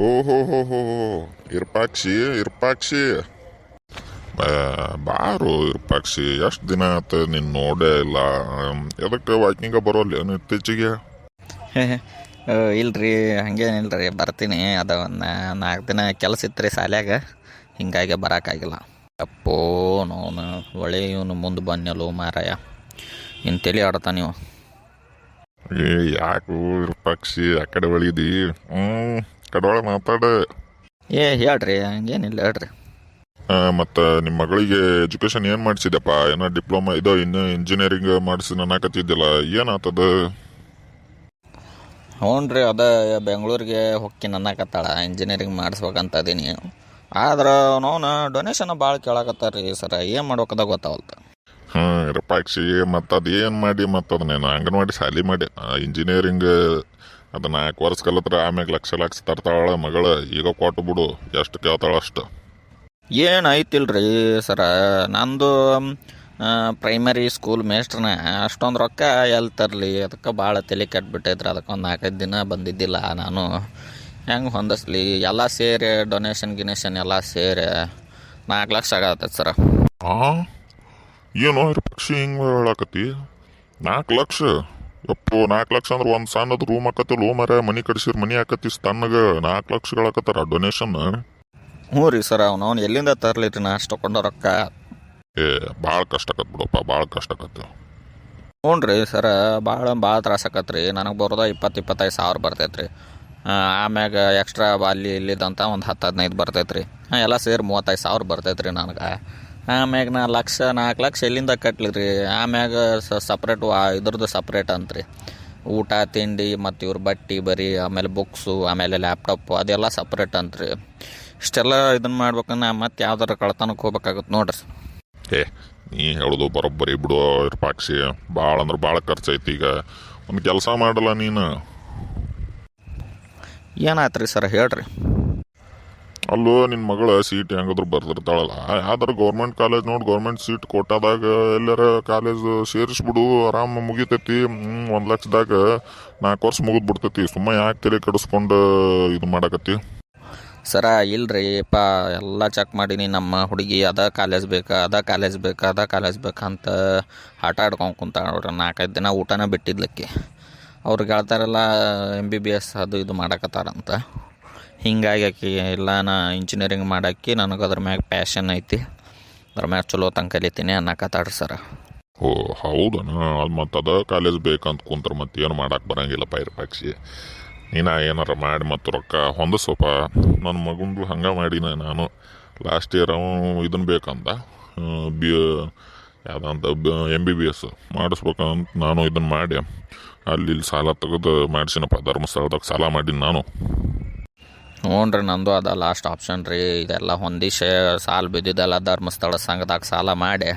ಓಹೋ ಹೋ ಹೋ ಇರ್ಪಾಕ್ಷಿ ಇರ್ಪಾಕ್ಷಿ ಬಾರು ಇರ್ಪಾಕ್ಷಿ ಎಷ್ಟು ದಿನ ಆತ ನೀನು ನೋಡೇ ಇಲ್ಲ. ಎದಕ್ಕೆ ವಾಕಿಂಗ ಬರೋಲ್ಲ ಏನು ಇತ್ತೀಚೆಗೆ? ಇಲ್ರಿ ಹಂಗೇನಿಲ್ರಿ, ಬರ್ತೀನಿ. ಅದು ಒಂದು 4 ದಿನ ಕೆಲಸ ಇತ್ತು ರೀ ಶಾಲ್ಯಾಗ, ಹಿಂಗಾಗಿ ಬರೋಕ್ಕಾಗಿಲ್ಲ. ಅಪ್ಪೋ ನೋನು ಒಳ್ಳೆ ಇವನು ಮುಂದೆ ಬನ್ನಲು ಮಾರಾಯ, ಇನ್ನು ತಲೆ ಆಡ್ತಾ ನೀವು. ಏ ಯಾಕು ಇರ್ಪಾಕ್ಷಿ ಆ ಕಡೆ ಒಳಿದಿ? ಕಡವಾಳ ಮಾತಾಡ. ಹೇಳ್ರಿ, ಹಂಗೇನಿಲ್ಲ ಹೇಳ್ರಿ. ಮತ್ತು ನಿಮ್ಮ ಮಗಳಿಗೆ ಎಜುಕೇಶನ್ ಏನು ಮಾಡಿಸಿದೆಪ್ಪ? ಏನೋ ಡಿಪ್ಲೊಮಾ ಇದೋ ಇನ್ನು ಇಂಜಿನಿಯರಿಂಗ್ ಮಾಡಿಸಿ ಅನ್ನಕತ್ತಿದ್ದಿಲ್ಲ, ಏನಾಗ್ತದ? ಹ್ಞೂ ರೀ, ಅದ ಬೆಂಗಳೂರಿಗೆ ಹೊಕ್ಕಿ ಅನ್ನಕತ್ತಾಳ, ಇಂಜಿನಿಯರಿಂಗ್ ಮಾಡಿಸ್ಬೇಕಂತ ಅದೀನಿ. ಆದ್ರೆ ನೋನು ಡೊನೇಷನ್ ಭಾಳ ಕೇಳಕತ್ತಾರ ರೀ ಸರ, ಏನು ಮಾಡ್ಬೇಕದ ಗೊತ್ತಾವಲ್ತು. ಇರ್ಪಾಕ್ಷಿ ಮತ್ತು ಅದು ಏನು ಮಾಡಿ ಮತ್ತು ಅದನ್ನೇನು ಅಂಗನವಾಡಿ ಶಾಲಿ ಮಾಡಿ ಇಂಜಿನಿಯರಿಂಗ್ ಅದು 4 ವರ್ಷ ಕಲಿತ್ರ ಆಮ್ಯಾಗ ಲಕ್ಷ ತರ್ತಾಳ ಮಗಳು. ಈಗ ಕೊಟ್ಟು ಬಿಡು, ಎಷ್ಟು ಕೇಳ್ತಾಳ ಅಷ್ಟು. ಏನು ಐತಿಲ್ರಿ ಸರ, ನಂದು ಪ್ರೈಮರಿ ಸ್ಕೂಲ್ ಮೇಸ್ಟ್ರನ ಅಷ್ಟೊಂದು ರೊಕ್ಕ ಎಲ್ಲಿ ತರಲಿ, ಅದಕ್ಕೆ ಭಾಳ ತಲೆ ಕೆಟ್ಬಿಟ್ಟೈತ್ರಿ. ಅದಕ್ಕೆ ಒಂದು 4-5 ದಿನ ಬಂದಿದ್ದಿಲ್ಲ. ನಾನು ಹೆಂಗೆ ಹೊಂದಿಸ್ಲಿ, ಎಲ್ಲ ಸೇರಿ ಡೊನೇಷನ್ ಗಿನೇಷನ್ ಎಲ್ಲ ಸೇರಿ 4 ಲಕ್ಷ ಆಗತ್ತೈತೆ ಸರ. ಏನೋ ಇರ್ಪಕ್ಷಿ ಹಿಂಗೆ ಹೇಳಾಕತಿ? 4 ಲಕ್ಷ? ಯಪ್ಪು, 4 ಲಕ್ಷ ಅಂದ್ರೆ ಒಂದು ಸಣ್ಣದು ರೂಮ್ ಆಕತಿಲ್ಲ ಮರ, ಮನೆ ಕಡಿಸಿರ್ ಮನೆ ಆಕತಿ ತಣ್ಣಗೆ 4 ಲಕ್ಷಗಳಾಕತ್ತಾರ ಡೊನೇಷನ್? ಹ್ಞೂ ರೀ ಸರ್, ಅವ್ನು ಎಲ್ಲಿಂದ ತರಲಿ ರೀ ನಾ ಅಷ್ಟು ತೊಗೊಂಡ ರೊಕ್ಕ? ಭಾಳ ಕಷ್ಟ ಆಕತ್ ಬಿಡಪ್ಪ, ಭಾಳ ಕಷ್ಟ ಆಕತ್ತೆ. ಹ್ಞೂ ರೀ ಸರ, ಭಾಳ ತ್ರಾಸ ಆಕತ್ರಿ. ನನಗೆ ಬರೋದ 20-25 ಸಾವಿರ ಬರ್ತೈತೆ ರೀ. ಆಮ್ಯಾಗ ಎಕ್ಸ್ಟ್ರಾ ಅಲ್ಲಿ ಇಲ್ಲಿದಂತ ಒಂದು 10-15 ಬರ್ತೈತೆ ರೀ. ಎಲ್ಲ ಸೇರಿ 35 ಸಾವಿರ ಬರ್ತೈತೆ ರೀ ನನಗೆ. ಆಮ್ಯಾಗ 4 ಲಕ್ಷ ಎಲ್ಲಿಂದ ಕಟ್ಲಿ ರೀ? ಆಮ್ಯಾಗ ಸಪ್ರೇಟು ಇದ್ರದ್ದು ಸಪ್ರೇಟ್ ಅಂತ್ರಿ, ಊಟ ತಿಂಡಿ ಮತ್ತು ಇವ್ರ ಬಟ್ಟೆ ಬರೀ, ಆಮೇಲೆ ಬುಕ್ಸು, ಆಮೇಲೆ ಲ್ಯಾಪ್ಟಾಪು ಅದೆಲ್ಲ ಸಪ್ರೇಟ್ ಅಂತ್ರಿ. ಇಷ್ಟೆಲ್ಲ ಇದನ್ನು ಮಾಡ್ಬೇಕನ್ನ ಮತ್ತೆ ಯಾವ್ದಾರ ಕಳ್ತನಕ್ಕೆ ಹೋಗ್ಬೇಕಾಗತ್ತೆ ನೋಡ್ರಿ. ನೀ ಹೇಳೋದು ಬರೋಬ್ಬರಿ ಬಿಡು ಇರ್ಪಾಕ್ಷಿ, ಭಾಳ ಅಂದ್ರೆ ಭಾಳ ಖರ್ಚೈತಿ. ಈಗ ಒಂದು ಕೆಲಸ ಮಾಡಲ್ಲ ನೀನು? ಏನಾಯ್ತು ರೀ ಸರ್ ಹೇಳ್ರಿ. ಅಲ್ಲೋ ನಿನ್ನ ಮಗಳು ಸೀಟ್ ಹೆಂಗಾದ್ರು ಬರ್ದಿರ್ತಾಳಲ್ಲ, ಯಾವ್ದಾರು ಗೌರ್ಮೆಂಟ್ ಕಾಲೇಜ್ ನೋಡಿ ಗೌರ್ಮೆಂಟ್ ಸೀಟ್ ಕೊಟ್ಟಾದಾಗ ಎಲ್ಲಾರ ಕಾಲೇಜ್ ಸೇರಿಸ್ಬಿಡು, ಆರಾಮ ಮುಗಿತೈತಿ. 1 ಲಕ್ಷದಾಗ 4 ವರ್ಷ ಮುಗಿದ್ಬಿಡ್ತೈತಿ. ಸುಮ್ಮ ಯಾಕೆ ತಲೆ ಕೆಡಿಸ್ಕೊಂಡು ಇದು ಮಾಡಕತ್ತಿ? ಸರ ಇಲ್ರಿ ಪಾ, ಎಲ್ಲ ಚೆಕ್ ಮಾಡೀನಿ. ನಮ್ಮ ಹುಡುಗಿ ಅದ ಕಾಲೇಜ್ ಬೇಕಂತ ಆಟ ಆಡ್ಕೊಂಡು ಕುಂತಾಳ ನೋಡ್ರಿ. 4-5 ದಿನ ಊಟನ ಬಿಟ್ಟಿದ್ಲಕ್ಕೆ. ಅವ್ರಿಗೆ ಹೇಳ್ತಾರಲ್ಲ MBBS ಅದು ಇದು ಮಾಡಕತ್ತಾರಂತ. ಹಿಂಗಾಗಿ ಆಕಿ ಇಲ್ಲ, ನಾ ಇಂಜಿನಿಯರಿಂಗ್ ಮಾಡಾಕಿ, ನನಗೆ ಅದ್ರ ಮ್ಯಾಗ ಪ್ಯಾಷನ್ ಐತಿ, ಅದ್ರ ಮ್ಯಾಗ ಚಲೋ ತಂಗ ಕಲಿತೀನಿ ಅನ್ನಕತ್ತಾಡ್ರಿ ಸರ. ಓ ಹೌದನ? ಅದು ಮತ್ತು ಅದ ಕಾಲೇಜ್ ಬೇಕಂತ ಕುಂತ್ರ ಮತ್ತೆ ಏನು ಮಾಡಕ್ಕೆ ಬರಂಗಿಲ್ಲಪ್ಪ ಇರ್ಪಾಕ್ಷಿ. ನೀನು ಏನಾರ ಮಾಡಿ ಮತ್ತು ರೊಕ್ಕ ಹೊಂದಿಸೋಪ. ನನ್ನ ಮಗಂದು ಹಂಗೆ ಮಾಡಿನ ನಾನು. ಲಾಸ್ಟ್ ಇಯರ್ ಇದನ್ನು ಬೇಕಂದ, ಯಾವುದಂತ MBBS ಮಾಡಿಸ್ಬೇಕಂತ ನಾನು ಇದನ್ನು ಮಾಡಿ ಅಲ್ಲಿ ಸಾಲ ತೆಗೆದು ಮಾಡಿಸಿನಪ್ಪ. ಧರ್ಮಸ್ಥಳದಾಗ ಸಾಲ ಮಾಡೀನಿ ನಾನು. ಹ್ಞೂ ರೀ, ನಂದು ಅದ ಲಾಸ್ಟ್ ಆಪ್ಷನ್ ರೀ. ಇದೆಲ್ಲ ಹೊಂದಿಸಿ ಸಾಲ ಬಿದ್ದಿದ್ದೆಲ್ಲ ಧರ್ಮಸ್ಥಳ ಸಂಘದಾಗ ಸಾಲ ಮಾಡಿ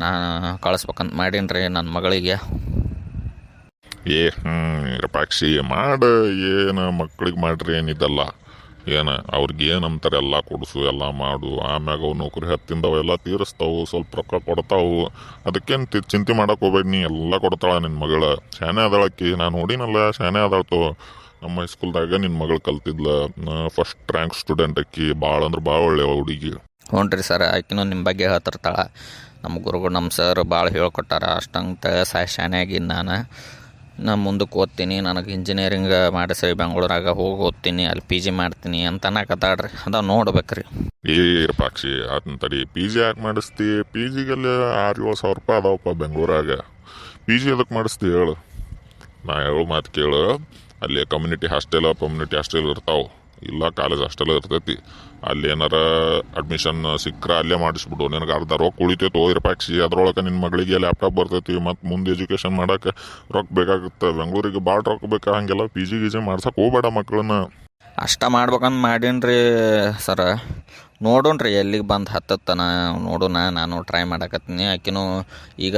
ನಾನು ಕಳಿಸ್ಬೇಕಂತ ಮಾಡೀನಿ ರೀ ನನ್ನ ಮಗಳಿಗೆ. ಇರ್ಪಾಕ್ಷಿ ಮಾಡ, ಏನು ಮಕ್ಳಿಗೆ ಮಾಡ್ರಿ ಏನಿದಲ್ಲ, ಏನು ಅವ್ರಿಗೆ ಏನು ಅಂತಾರೆ ಎಲ್ಲ ಕೊಡಿಸು, ಎಲ್ಲ ಮಾಡು. ಆಮ್ಯಾಗ ಅವು ನೌಕರಿ ಹತ್ತಿಂದವು ಎಲ್ಲ ತೀರಿಸ್ತಾವು, ಸ್ವಲ್ಪ ರೊಕ್ಕ ಕೊಡ್ತಾವು. ಅದಕ್ಕೇನು ಚಿಂತೆ ಮಾಡಕ್ಕೆ ಹೋಗ್ಬೇಡಿ, ನೀ ಎಲ್ಲ ಕೊಡ್ತಾಳ ನಿನ್ನ ಮಗಳು. ಶಾನೆ ಆದಾಳಕ್ಕಿ, ನಾನು ನೋಡಿನಲ್ಲ, ಶಾನೆ ಆದಾಳ್ತು. ನಮ್ಮ ಹೈಸ್ಕೂಲ್ದಾಗ ನಿನ್ನ ಮಗಳು ಕಲ್ತಿದ್ಲ, ಫಸ್ಟ್ ರ್ಯಾಂಕ್ ಸ್ಟೂಡೆಂಟ್ ಅಕ್ಕಿ. ಭಾಳ ಅಂದ್ರೆ ಭಾಳ ಒಳ್ಳೆ ಹುಡುಗಿ. ಹ್ಞೂ ರೀ ಸರ್, ಆಕಿನೂ ನಿಮ್ಮ ಬಗ್ಗೆ ಹೇಳ್ತಿರ್ತಾಳೆ. ನಮ್ಮ ಗುರುಗಳು, ನಮ್ಮ ಸರ್ ಭಾಳ ಹೇಳ್ಕೊಟ್ಟಾರ. ಅಷ್ಟಂತ ಶಾನೆ ಆಗಿದ್ದು ನಾನು ಮುಂದಕ್ಕೆ ಓದ್ತೀನಿ, ನನಗೆ ಇಂಜಿನಿಯರಿಂಗ್ ಮಾಡಿಸ್ರಿ, ಬೆಂಗಳೂರಾಗ ಹೋಗಿ ಓದ್ತೀನಿ, ಅಲ್ಲಿ PG ಮಾಡ್ತೀನಿ ಅಂತ ಅನ್ನಕತ್ತಾಡ್ರಿ. ಅದ ನೋಡ್ಬೇಕ್ರಿ. ಇರ್ಪಾಕ್ಷಿ ಅದನ್ನ ತಡಿ, PG ಯಾಕೆ ಮಾಡಿಸ್ತಿ? PGಗಲ್ಲಿ 6-7 ಸಾವಿರ ರೂಪಾಯಿ ಅದಾವಪ್ಪ ಬೆಂಗಳೂರಾಗ. PG ಅದಕ್ಕೆ ಮಾಡಿಸ್ತಿ ಹೇಳು? ನಾ ಹೇಳೋ ಮಾತು ಕೇಳು. ಅಲ್ಲಿ ಕಮ್ಯುನಿಟಿ ಹಾಸ್ಟೆಲ್ ಇರ್ತಾವೆ, ಇಲ್ಲ ಕಾಲೇಜ್ ಹಾಸ್ಟೆಲ್ ಇರ್ತೈತಿ. ಅಲ್ಲಿ ಏನಾರ ಅಡ್ಮಿಷನ್ ಸಿಕ್ಕರೆ ಅಲ್ಲೇ ಮಾಡಿಸ್ಬಿಡು, ನಿನಗೆ ಅರ್ಧ ರೊಕ್ಕ ಉಳಿತೈತೆ ಇರ್ಪಾಕ್ಷಿ. ಅದ್ರೊಳಗೆ ನಿನ್ನ ಮಗಳಿಗೆ ಲ್ಯಾಪ್ಟಾಪ್ ಬರ್ತೈತಿ, ಮತ್ತು ಮುಂದೆ ಎಜುಕೇಷನ್ ಮಾಡೋಕೆ ರೊಕ್ಕ ಬೇಕಾಗುತ್ತೆ. ಬೆಂಗಳೂರಿಗೆ ಭಾಳ ರೊಕ್ಕ ಬೇಕಾ? ಹಂಗೆಲ್ಲ PG ಮಾಡ್ಸಕ್ಕೆ ಹೋಗ್ಬೇಡ ಮಕ್ಕಳನ್ನ. ಅಷ್ಟ ಮಾಡ್ಬೇಕಂತ ಮಾಡೀನಿ ಸರ. ನೋಡೋಣ್ರಿ ಎಲ್ಲಿಗೆ ಬಂದು ಹತ್ತತ್ತನ ನೋಡೋಣ. ನಾನು ಟ್ರೈ ಮಾಡಕತ್ತೀನಿ. ಆಕಿನೂ ಈಗ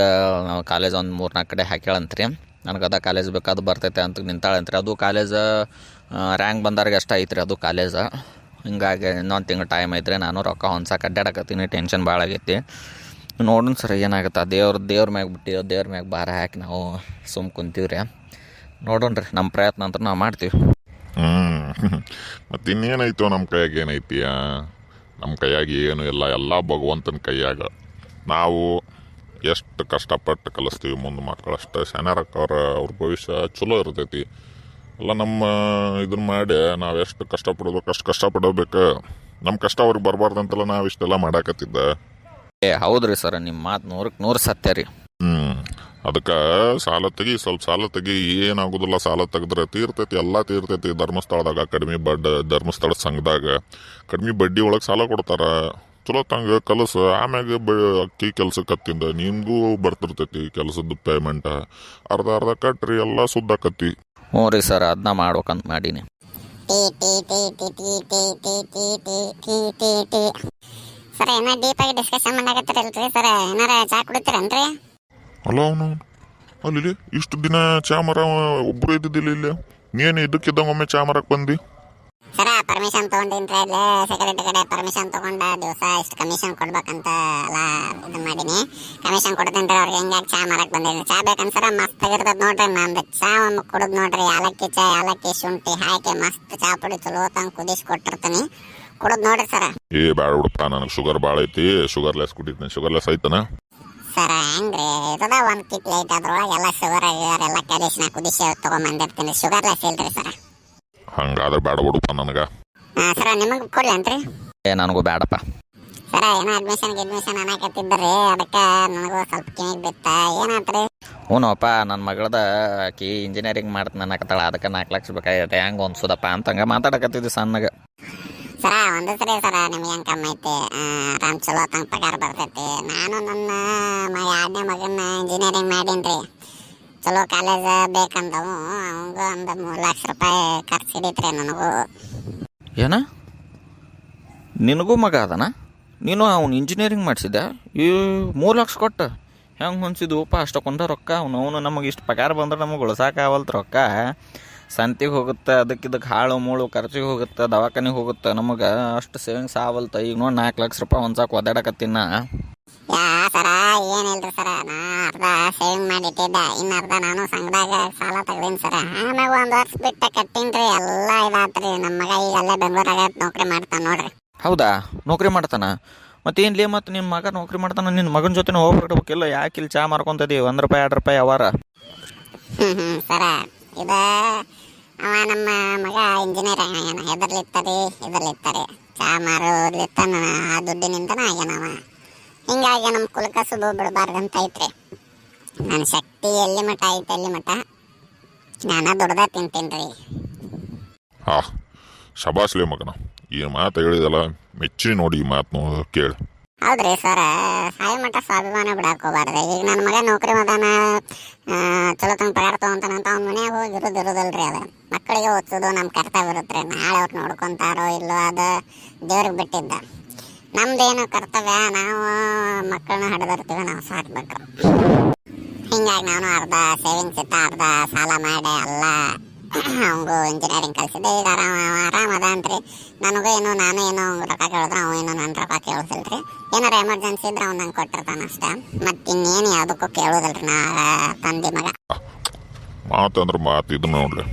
ಕಾಲೇಜ್ ಒಂದು 3-4 ಕಡೆ ಹಾಕ್ಯಾಳಂತ್ರಿ. ನನಗೆ ಅದ ಕಾಲೇಜ್ ಬೇಕಾದು ಬರ್ತೈತೆ ಅಂತ ನಿಂತಾಳಂತ್ರಿ. ಅದು ಕಾಲೇಜ್ ರ್ಯಾಂಕ್ ಬಂದಾರಿಗೆ ಅಷ್ಟ ಐತ್ರಿ ಅದು ಕಾಲೇಜ. ಹಿಂಗಾಗಿ ಇನ್ನೊಂದು ತಿಂಗಳು ಟೈಮ್ ಐತ್ರಿ. ನಾನು ರೊಕ್ಕ ಹೊಂದ್ಸಕ್ಕೆ ಅಡ್ಡಾಡಕತ್ತೀನಿ, ಟೆನ್ಷನ್ ಭಾಳ ಆಗೈತಿ. ನೋಡೋಣ ಸರ್ ಏನಾಗುತ್ತೆ. ದೇವ್ರ ಮ್ಯಾಗ ಬಿಟ್ಟು ದೇವ್ರ ಮ್ಯಾಗ ಭಾರ ಹಾಕಿ ನಾವು ಸುಮ್ಮ ಕುಂತೀವ್ರಿ. ನೋಡೋಣ್ರಿ, ನಮ್ಮ ಪ್ರಯತ್ನ ಅಂತ ನಾವು ಮಾಡ್ತೀವಿ. ಮತ್ತು ಇನ್ನೇನೈತೋ ನಮ್ಮ ಕೈಯಾಗ ಏನೈತಿಯ? ನಮ್ಮ ಕೈಯಾಗ ಏನು ಇಲ್ಲ, ಎಲ್ಲ ಭಗವಂತನ ಕೈಯಾಗ. ನಾವು ಎಷ್ಟು ಕಷ್ಟಪಟ್ಟು ಕಲಿಸ್ತೀವಿ ಮುಂದೆ ಮಕ್ಕಳು ಅಷ್ಟು ಶಾನ್ಯಾರಕ್ಕವ್ರ ಅವ್ರ ಭವಿಷ್ಯ ಚಲೋ ಇರ್ತೈತಿ. ಎಲ್ಲ ನಮ್ಮ ಇದನ್ನ ಮಾಡಿ ನಾವು ಎಷ್ಟು ಕಷ್ಟಪಡ್ಬೇಕು ಅಷ್ಟು ಕಷ್ಟಪಡಬೇಕು. ನಮ್ಮ ಕಷ್ಟ ಅವ್ರಿಗೆ ಬರಬಾರ್ದಂತಲ್ಲ ನಾವು ಇಷ್ಟೆಲ್ಲ ಮಾಡಾಕತ್ತಿದ್ದ. ಹೌದ್ರಿ ಸರ್, ನಿಮ್ಮ ಮಾತು 100% ಸತ್ಯ ರೀ. ಅದಕ್ಕೆ ಸಾಲ ತೆಗಿ, ಸ್ವಲ್ಪ ಸಾಲ ತೆಗಿ. ಏನಾಗೋದಿಲ್ಲ, ಸಾಲ ತೆಗೆದ್ರೆ ತೀರ್ತೈತಿ, ಎಲ್ಲ ತೀರ್ತೈತಿ. ಧರ್ಮಸ್ಥಳದಾಗ ಧರ್ಮಸ್ಥಳ ಸಂಘದಾಗ ಕಡಿಮೆ ಬಡ್ಡಿ ಒಳಗೆ ಸಾಲ ಕೊಡ್ತಾರ. ಚಲೋ ತಂಗ ಕಲಸು, ಆಮ್ಯಾಗ ಅಕ್ಕಿ ಕೆಲ್ಸಕ್ಕೆ ಹತ್ತಿಂದ ನಿಮಗೂ ಬರ್ತಿರ್ತೈತಿ ಕೆಲಸದ ಪೇಮೆಂಟ್. ಅರ್ಧ ಕಟ್ರಿ, ಎಲ್ಲ ಸುದ್ದಾಕತ್ತಿ. ಹ್ಞೂ ರೀ ಸರ್, ಅದನ್ನ ಮಾಡ್ಬೇಕಂತ ಮಾಡೀನಿ. ಸರ್ ಏನೋ ಡೀಪ್ ಆಗಿ ಡಿಸ್ಕಷನ್ ಮಾಡಾಕತ್ತಿರಲ್ರಿ ಸರ್, ಏನಾರ ಚಾ ಕುಡಿತೀರನ್ರಿ? ಅಲ್ಲ ಅವನು ಅಲ್ಲಿ ಇಷ್ಟು ದಿನ ಚಾ ಮರ ಒಬ್ಬರು ಇದ್ದಿದ್ದಿಲ್ಲ ಇಲ್ಲಿ, ನೀನು ಇದಕ್ಕಿದ್ದಂಗೆ ಒಮ್ಮೆ ಚಾ ಮರಕ್ಕೆ ಬಂದು? ಸರ ಪರ್ಮಿಷನ್ ತೊಗೊಂಡಿನ್ರಿ, ಅಲ್ಲೇ ಸೆಕ್ಯೂರಿಟಿ ಕಡೆ ಪರ್ಮಿಷನ್ ತೊಗೊಂಡ ದಿವಸ ಇಷ್ಟು ಕಮಿಷನ್ ಕೊಡ್ಬೇಕಂತ ಎಲ್ಲ ಇದು ಮಾಡೀನಿ. ಕಮಿಷನ್ ಕೊಡ್ತೀನಿ ಅವ್ರಿಗೆ. ಹೆಂಗಾಗಿ ಚಾ ಮರಕ್ಕೆ ಬಂದಿದ್ದೀನಿ. ಚಾ ಬೇಕನ್ಸರ ಮಸ್ತ್ ಆಗಿರ್ತದೆ ನೋಡ್ರಿ. ನಂದು ಚಾ ಒಮ್ಮೆ ಕುಡಿದು ನೋಡ್ರಿ, ಏಲಕ್ಕಿ ಚಾ, ಏಲಕ್ಕಿ ಶುಂಠಿ ಹಾಕಿ ಮಸ್ತ್ ಚಾ ಪುಡಿ ಚಲೋ ತಂಗೆ ಕುದಿಸಿ ಕೊಟ್ಟಿರ್ತೀನಿ, ಕುಡಿದು ನೋಡ್ರಿ ಸರ. ಏ ಬ್ಯಾಡ ಬಿಡಪ್ಪ, ನನಗೆ ಶುಗರ್ ಭಾಳ ಐತಿ, ಶುಗರ್ಲೆಸ್ ಕುಡಿತೀನಿ. ಶುಗರ್ಲೆಸ್ ಐತನ ಸರ? ಹೆಂಗ್ರಿ ಇರದ ಒಂದು ಕಿಟ್ ಲೈಟ್ ಅದ್ರೊಳಗೆ ಎಲ್ಲ ಶುಗರ್ ಎಲ್ಲ ಕಲಿಸಿ ನಾ ಕುದಿಸಿ ತೊಗೊಂಬಂದಿರ್ತೀನಿ. ಶುಗರ್ಲೆಸ್ ಇಲ್ರಿ ಸರ. ಹಂಗಾದ್ರೆ ಬ್ಯಾಡ ಬಿಡಪ್ಪ ನನಗೆ. ಸರ ನಿಮಗೆ ಕೊಡ್ಲೇನ್ರಿ? ನನಗೂ ಬೇಡಪ್ಪ ಸರ. ಏನೋ ಅಡ್ಮಿಷನ್ ಅನ್ನಕತ್ತಿದ್ರಿ, ಅದಕ್ಕೆ ನನಗೂ ಸ್ವಲ್ಪ ಕಿವಿಗೆ ಬಿತ್ತ. ಏನಾತ್ರಿ? ಹ್ಞೂನಪ್ಪ, ನನ್ನ ಮಗಳದ ಆಕಿ ಇಂಜಿನಿಯರಿಂಗ್ ಮಾಡ್ತೀನಿ ಅನ್ನಕತ್ತಾಳ, ಅದಕ್ಕೆ 4 ಲಕ್ಷ ಬೇಕಾಗೈತೆ, ಹೆಂಗೆ ಹೊಂದ್ಸೋದಪ್ಪ ಅಂತಂಗೆ ಮಾತಾಡಕತ್ತಿದ್ವಿ ಸಣ್ಣಗೆ. ಸರ ಒಂದು ಸರಿ ಸರ, ನಿಮ್ಗೆ ಹೆಂಗೆ ಕಮ್ಮಿ ಐತಿ, ಆರಾಮ್ ಚಲೋ ತಂಗೆ ಪಗಾರ ಬರ್ತೈತಿ. ನಾನು ನನ್ನ 2ನೇ ಮಗನ ಇಂಜಿನಿಯರಿಂಗ್ ಮಾಡೀನಿ. ಚಲೋ ಕಾಲೇಜ್ ಬೇಕಂದವು, ಅವಂಗೂ ಒಂದು 3 ಲಕ್ಷ ರೂಪಾಯಿ ಖರ್ಚು ಹಿಡಿತ್ರಿ ನನಗೂ. ಏನ ನಿನಗೂ ಮಗ ಅದನ? ನೀನು ಅವ್ನು ಇಂಜಿನಿಯರಿಂಗ್ ಮಾಡಿಸಿದ್ದೆ? ಈ 3 ಲಕ್ಷ ಕೊಟ್ಟು ಹೆಂಗೆ ಹೊಂದಿಸಿದ್ವಪ್ಪ? ಅಷ್ಟಕ್ಕೊಂದ ರೊಕ್ಕ ಅವನು ನಮಗೆ ಇಷ್ಟು ಪಗಾರ ಬಂದ್ರೆ ನಮಗೆ ಉಳ್ಸಾಕಾವಲ್ತು ರೊಕ್ಕ. ಸಂತಿಗೆ ಹೋಗುತ್ತೆ, ಅದಕ್ಕೆ ಹಾಳು ಮೂಳು ಖರ್ಚಿಗೆ ಹೋಗುತ್ತೆ, ದವಾಖಾನಿಗೆ ಹೋಗುತ್ತೆ, ನಮಗೆ ಅಷ್ಟು ಸೇವಿಂಗ್ಸ್ ಆವಲ್ತು. ಈಗ ನೋಡಿ 4 ಲಕ್ಷ ರೂಪಾಯಿ ಹೊಂದ್ಸಕ್ಕೆ ಒದಾಡಕತ್ತೀನಿ ನಾ. ಯಾ ಸರ ಏನಿಲ್ರಿ ಸರ, ನಾ ಅರ್ಧ ಸೇವಿಂಗ್ ಮಾಡಿಟ್ಟಿದ್ದ, ಇನ್ನು ಅರ್ಧ ನಾನು ಸಂಘದಾಗ ಸಾಲ ತೆಗ್ದೀನಿ ಸರ. ಆಮ್ಯಾಗ 1 ವರ್ಷ ಬಿಟ್ಟು ಕಟ್ಟೀನ್ರಿ, ಎಲ್ಲ ಇದಾತ್ರಿ. ನಮ್ಮ ಮಗ ಈಗ ಅಲ್ಲೇ ಬೆಂಗಳೂರಾಗ ನೌಕರಿ ಮಾಡ್ತಾನೆ ನೋಡ್ರಿ. ಹೌದಾ? ನೌಕರಿ ಮಾಡ್ತಾನ? ಮತ್ತೇನು ಮತ್ತು ನಿಮ್ಮ ಮಗ ನೌಕರಿ ಮಾಡ್ತಾನೆ, ನಿನ್ನ ಮಗನ ಜೊತೆ ಹೋಗ್ಬಿಡ್ಬೇಕಿಲ್ಲ? ಯಾಕೆ ಇಲ್ಲಿ ಚಾ ಮಾರ್ಕೊಂತದಿ? 1 ರೂಪಾಯಿ 2 ರೂಪಾಯಿ ಅವಾರ? ಸರ ಇದು ಅವ ನಮ್ಮ ಮಗ ಇಂಜಿನಿಯರ್ ಆಗ್ಯಾನ. ಎದರ್ಲಿತ್ತಾರೆ ಚಾ ಮಾರೋದ್ಲಿತ್ತಾನ, ಆ ದುಡ್ಡಿನಿಂದನ ಆಗ್ಯಾನವ. ಹಿಂಗಾಗಿ ನಮ್ಮ ಕುಲಕ ಸುಬ ಬಿಡಬಾರ್ದಂತ ಐತ್ರಿ. ನನ್ನ ಶಕ್ತಿ ಎಲ್ಲಿ ಮಠ ಐತೆ ಅಲ್ಲಿ ಮಠ ನಾನು ದುಡ್ದ ತಿಂತೀನಿ. ಶಬಾಸ್ಲೆ ಮಗನ, ಈ ಮಾತು ಹೇಳಿದಲ್ಲ, ಮೆಚ್ಚಿ ನೋಡಿ ಈ ಮಾತು ಕೇಳಿ. ಹೌದ್ರಿ ಸರ, ಸಾಯಿ ಮಠ ಸ್ವಾಭಿಮಾನ ಬಿಡಾಕ್ ಹೋಗ್ಬಾರ್ದು. ಈಗ ನನ್ನ ಮಗ ನೌಕರಿ ಮದಾನ, ಚಲೋ ತಂಗ ಪಗಾರ ತಗೊಂತಾನಂತ ಅವ್ನ ಮನ್ಯಾಗ ಹೋಗಿ ಇರೋದಿಲ್ರಿ. ಅದು ಮಕ್ಕಳಿಗೆ ಓದಿಸೋದು ನಮ್ಮ ಕರ್ತವ್ಯ ಇರುತ್ತೆ. ನಾಳೆ ಅವ್ರು ನೋಡ್ಕೊತಾರೋ ಇಲ್ಲೋ ಅದು ದೇವ್ರಿಗೆ ಬಿಟ್ಟಿದ್ದ. ನಮ್ದೇನು ಕರ್ತವ್ಯ, ನಾವು ಮಕ್ಕಳನ್ನ ಹಡ್ದಿರ್ತೀವಿ, ನಾವು ಸಾಕ್ಬೇಕು. ಹಿಂಗಾಗಿ ನಾನು ಅರ್ಧ ಸೇವಿಂಗ್ಸ್ ಇತ್ತ, ಅರ್ಧ ಸಾಲ ಮಾಡಿ ಎಲ್ಲ ಅವಂಗೂ ಇಂಜಿನಿಯರಿಂಗ್ ಕಲಿಸಿದ್ದೆ. ಈಗ ಆರಾಮ ಅದ ಅಂತ್ರಿ. ನಾನು ಏನೋ ರೊಕ್ಕ ಕೇಳಿದ್ರೆ ಅವ ಏನೋ ನನ್ನ ರೊಕ್ಕ ಕೇಳಿಸಿಲ್ರಿ. ಏನಾರ ಎಮರ್ಜೆನ್ಸಿ ಇದ್ರೆ ಅವ್ನು ನಂಗೆ ಕೊಟ್ಟಿರ್ತಾನ ಅಷ್ಟೇ. ಮತ್ತು ಇನ್ನೇನು ಯಾವುದಕ್ಕೂ ಕೇಳೋದಿಲ್ರಿ ನಾ ತಂದೆ ಮಗ. ಮಾತು ಅಂದ್ರೆ ಮಾತು ಇದು ನೋಡ್ಲಿ.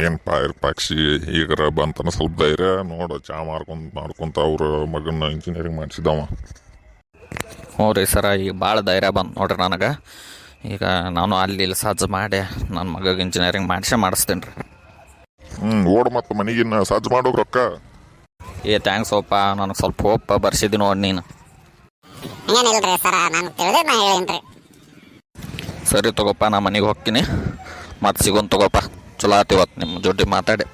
ಏನು ಪಾಕ್ಷಿ ಈಗರ ಬಂತನ ಸ್ವಲ್ಪ ಧೈರ್ಯ ನೋಡು. ಚಾ ಮಾಡ್ಕೊಂತ ಅವ್ರ ಮಗನ ಇಂಜಿನಿಯರಿಂಗ್ ಮಾಡಿಸಿದವ. ಹ್ಞೂ ರೀ ಸರ, ಈಗ ಭಾಳ ಧೈರ್ಯ ಬಂತು ನೋಡ್ರಿ ನನಗೆ. ಈಗ ನಾನು ಅಲ್ಲಿ ಇಲ್ಲಿ ಸಜ್ಜು ಮಾಡಿ ನನ್ನ ಮಗಗೆ ಇಂಜಿನಿಯರಿಂಗ್ ಮಾಡಿಸ್ತೀನಿ ರೀ. ಓಡ್ ಮತ್ತು ಮನೆಗಿನ್ನ ಸಜ್ಜು ಮಾಡೋಕೆ ರೊಕ್ಕ. ಥ್ಯಾಂಕ್ಸ್ ಅಪ್ಪ, ನನಗೆ ಸ್ವಲ್ಪ ಹೋಪ್ ಬರ್ಸಿದ್ದಿ ನೋಡಿ ನೀನು. ಏನಿಲ್ರಿ ಸರ, ನಾನು ತಿಳಿದ್ರೆ ನಾ ಹೇಳೀನಿ. ಸರಿ ತಗೋಪ್ಪ, ನಾ ಮನೆಗೆ ಹೋಗ್ತೀನಿ, ಮತ್ತೆ ಸಿಗೋನ್ ತಗೋಪ್ಪ. ಚಲೋ ಆತು ಇವತ್ತು ನಿಮ್ಮ ಜೊತೆ ಮಾತಾಡಿ.